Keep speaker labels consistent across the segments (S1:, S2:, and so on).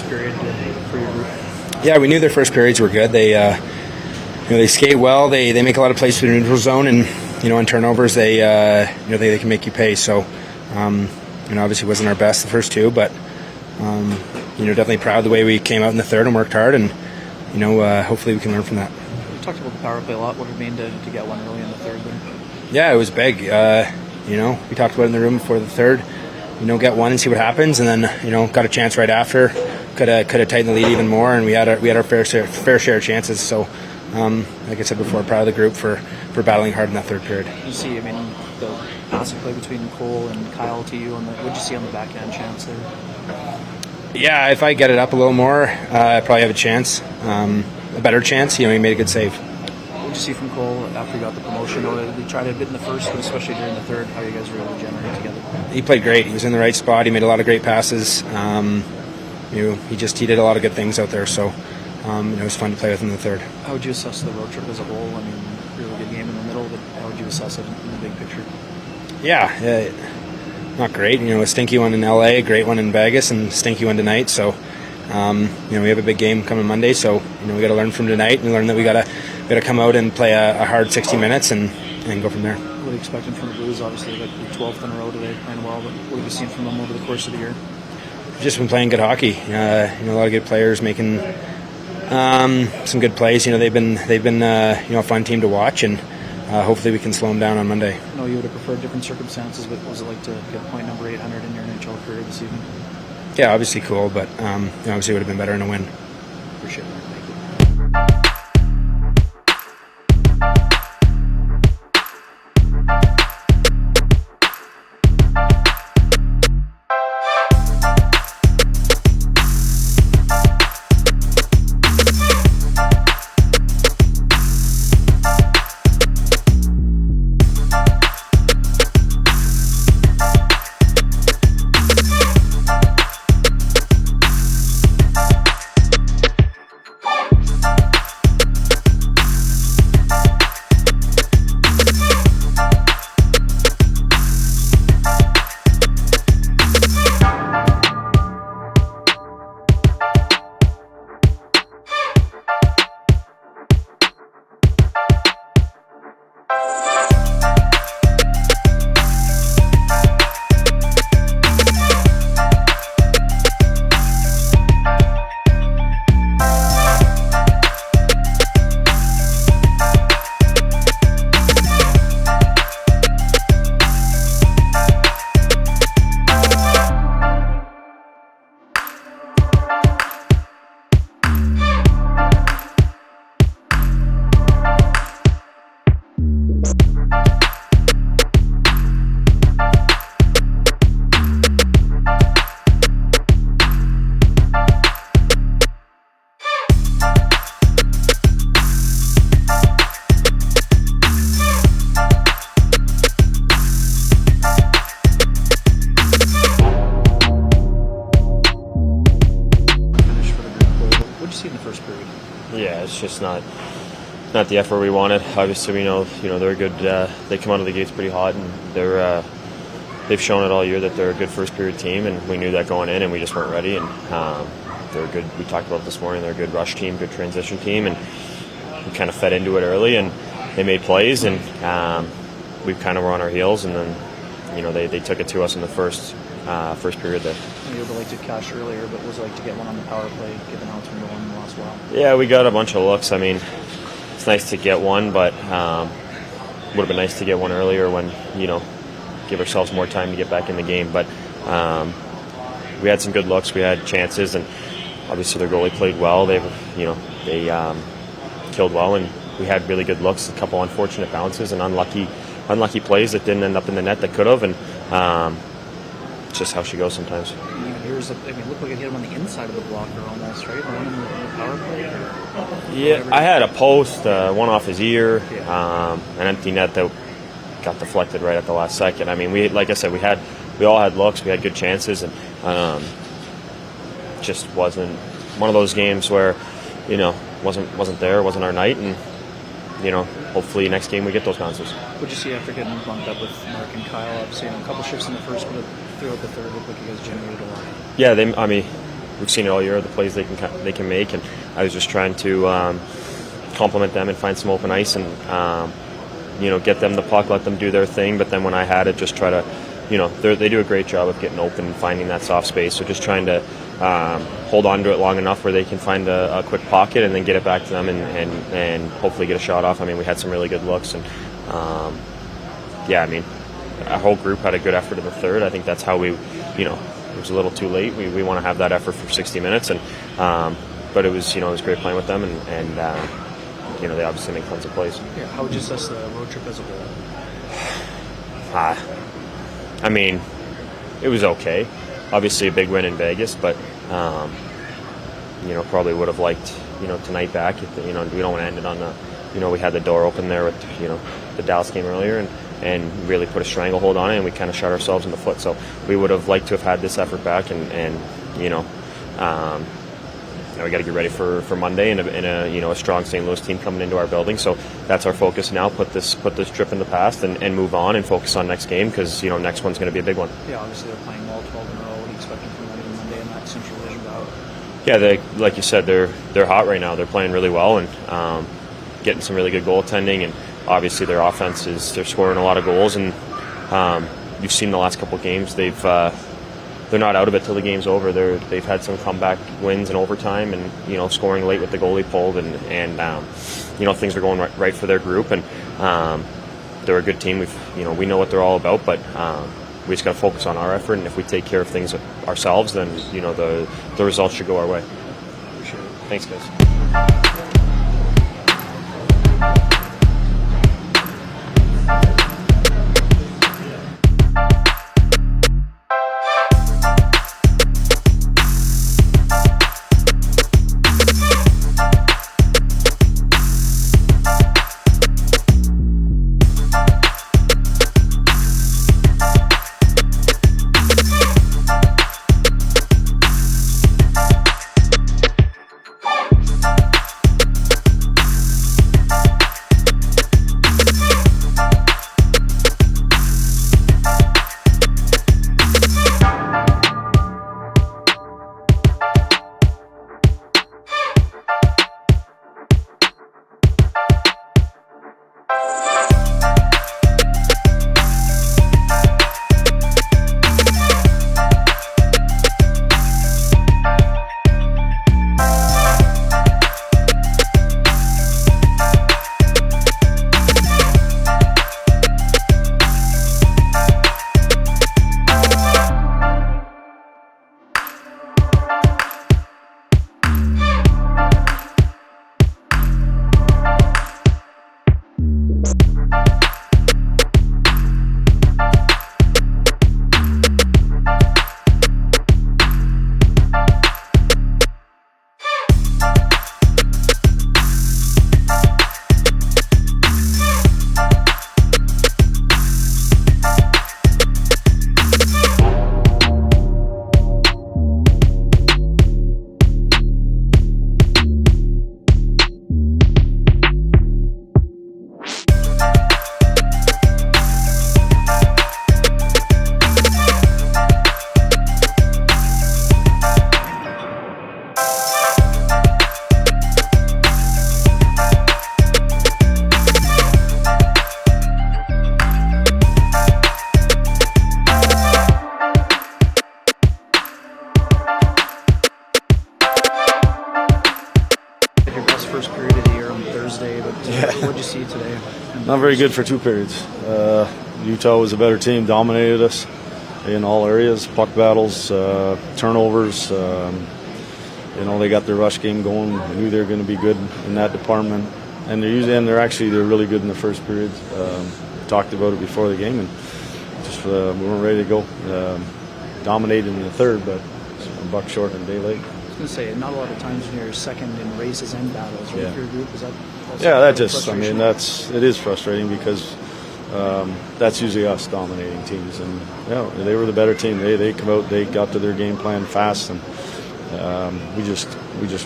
S1: first period for your group?
S2: Yeah, we knew their first periods were good. They skate well. They make a lot of plays through the neutral zone, and on turnovers they can make you pay. So obviously wasn't our best the first two, but definitely proud of the way we came out in the third and worked hard, and hopefully we can learn from that.
S1: You talked about the power play a lot. What did it mean to get one early in the third there?
S2: Yeah, it was big. We talked about it in the room before the third. Get one and see what happens, and then got a chance right after. Could have tightened the lead even more, and we had our fair share of chances. So, like I said before, proud of the group for battling hard in that third period.
S1: You see, the passing play between Cole and Kyle to you. What did you see on the backhand chance there? Yeah,
S2: if I get it up a little more, I probably have a chance, a better chance. He made a good save.
S1: What did you see from Cole after he got the promotion? They tried a bit in the first, but especially during the third, how you guys were able to generate together?
S2: He played great. He was in the right spot. He made a lot of great passes. He did a lot of good things out there. So it was fun to play with him in the third.
S1: How would you assess the road trip as a whole? Really good game in the middle, but how would you assess it in the big picture?
S2: Yeah, not great. A stinky one in LA, a great one in Vegas, and a stinky one tonight. So we have a big game coming Monday. So we got to learn from tonight and learn that we got to come out and play a hard 60 minutes and go from there.
S1: What are you expecting from the Blues? Obviously, like the 12th in a row today, playing well. But what have you seen from them over the course of the year?
S2: Just been playing good hockey. A lot of good players making some good plays. They've been a fun team to watch, and hopefully we can slow them down on Monday.
S1: I know you would have preferred different circumstances, but what was it like to get point number 800 in your NHL career this evening?
S2: Yeah, obviously cool, but obviously it would have been better in a win.
S1: Appreciate it. Thank you.
S3: Yeah, it's just not the effort we wanted. Obviously, we know they're good. They come out of the gates pretty hot, and they've shown it all year that they're a good first period team, and we knew that going in, and we just weren't ready. And they're good. We talked about this morning. They're a good rush team, good transition team, and we kind of fed into it early, and they made plays, and we kind of were on our heels, and then they took it to us in the first period there.
S1: You would have liked to cash earlier, but what was it like to get one on the power play, given how it's been going in the last while?
S3: Yeah, we got a bunch of looks. It's nice to get one, but would have been nice to get one earlier when, give ourselves more time to get back in the game. But we had some good looks. We had chances, and obviously their goalie played well. They killed well, and we had really good looks. A couple unfortunate bounces and unlucky plays that didn't end up in the net that could have, and it's just how she goes sometimes.
S1: It looked like it hit him on the inside of the blocker almost, right? The one in the power play?
S3: Yeah, I had a post, one off his ear, an empty net that got deflected right at the last second. Like I said, we all had looks, we had good chances, and just wasn't one of those games where, wasn't our night, and hopefully next game we get those answers.
S1: What did you see after getting bumped up with Mark and Kyle? Obviously, a couple shifts in the first, but throughout the third, looked like you guys generated a lot.
S3: Yeah, we've seen it all year, the plays they can make, and I was just trying to compliment them and find some open ice and get them the puck, let them do their thing. But then when I had it, just try to, they do a great job of getting open and finding that soft space. So just trying to hold on to it long enough where they can find a quick pocket and then get it back to them and hopefully get a shot off. I mean, we had some really good looks, and our whole group had a good effort in the third. I think that's how it was a little too late. We want to have that effort for 60 minutes, and but it was great playing with them, and they obviously make tons of plays.
S1: Yeah, how would you assess the road trip as a whole?
S3: I mean, it was okay. Obviously a big win in Vegas, but probably would have liked tonight back. We don't want to end it on the we had the door open there with the Dallas game earlier and really put a stranglehold on it, and we kind of shot ourselves in the foot. So we would have liked to have had this effort back, and we got to get ready for Monday and a strong St. Louis team coming into our building. So that's our focus now. Put this trip in the past and move on and focus on next game, because next one's going to be a big one.
S1: Yeah, obviously they're playing all 12 in a row. What do you expect from them on Monday in that Central Division bout?
S3: Yeah, like you said, they're hot right now. They're playing really well and getting some really good goaltending, and obviously their offense they're scoring a lot of goals, and you've seen the last couple of games they're not out of it till the game's over. They've had some comeback wins in overtime, and scoring late with the goalie pulled, and things are going right for their group, and they're a good team. We know what they're all about, but we just got to focus on our effort, and if we take care of things ourselves, then the results should go our way.
S1: Appreciate it.
S3: Thanks, guys.
S1: First period of the year on Thursday, but what did you see today?
S4: Not very good for two periods. Utah was a better team, dominated us in all areas, puck battles, turnovers. They got their rush game going. We knew they were going to be good in that department, and they're really good in the first period. Talked about it before the game, and just we weren't ready to go. Dominated in the third, but a buck short and a day late.
S1: I was going to say, not a lot of times when you're second in races and battles, right? For your group, is that?
S4: It is frustrating because that's usually us dominating teams, and they were the better team. They come out, they got to their game plan fast, and we just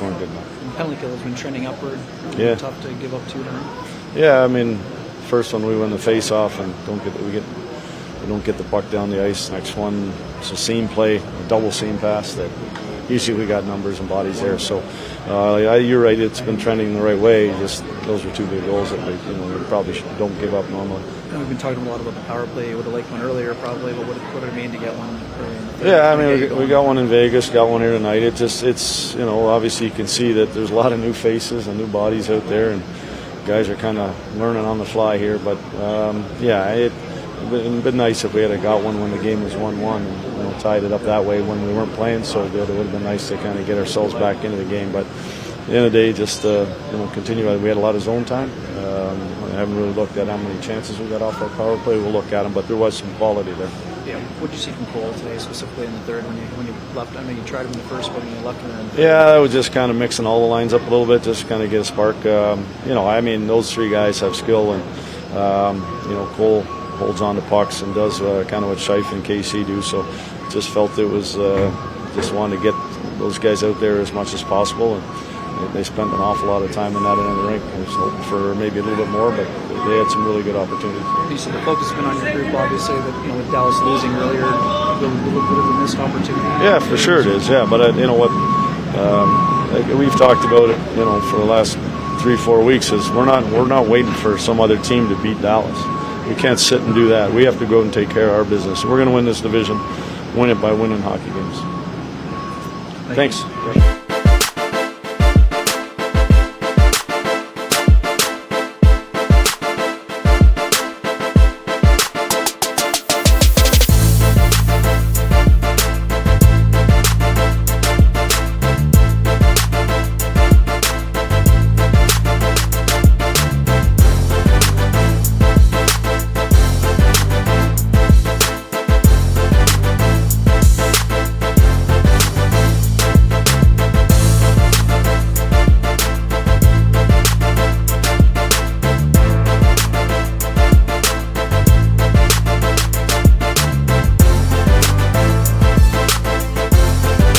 S4: weren't good enough.
S1: And penalty kill has been trending upward.
S4: Yeah,
S1: tough to give up two tonight.
S4: Yeah, I mean, first one we win the face-off and we don't get the puck down the ice. Next one, it's a seam play, a double seam pass that usually we got numbers and bodies there. So you're right, it's been trending the right way. Just those are two big goals that we probably don't give up normally.
S1: We've been talking a lot about the power play. You would have liked one earlier, probably, but what did it mean to get one early in the third?
S4: Yeah, I mean, we got one in Vegas, got one here tonight. It's obviously you can see that there's a lot of new faces and new bodies out there, and guys are kind of learning on the fly here. But it would have been nice if we had got one when the game was 1-1 and tied it up that way when we weren't playing so good. It would have been nice to kind of get ourselves back into the game. But at the end of the day, just continue. We had a lot of zone time. I haven't really looked at how many chances we got off our power play. We'll look at them, but there was some quality there.
S1: Yeah. What did you see from Cole today, specifically in the third when you left? I know you tried him in the first, but when you left him in the third.
S4: Yeah, I was just kind of mixing all the lines up a little bit, just kind of get a spark. I mean, those three guys have skill, and Cole holds on to pucks and does kind of what Scheif and KC do. So just felt it was just wanted to get those guys out there as much as possible. And they spent an awful lot of time in that end of the rink. I was hoping for maybe a little bit more, but they had some really good opportunities.
S1: You said the focus has been on your group, obviously, but with Dallas losing earlier, a little bit of a missed opportunity.
S4: Yeah, for sure it is. Yeah, but you know what? We've talked about it, for the last 3-4 weeks. Is we're not waiting for some other team to beat Dallas. We can't sit and do that. We have to go and take care of our business. We're going to win this division, win it by winning hockey games.
S1: Thanks.
S4: Thanks.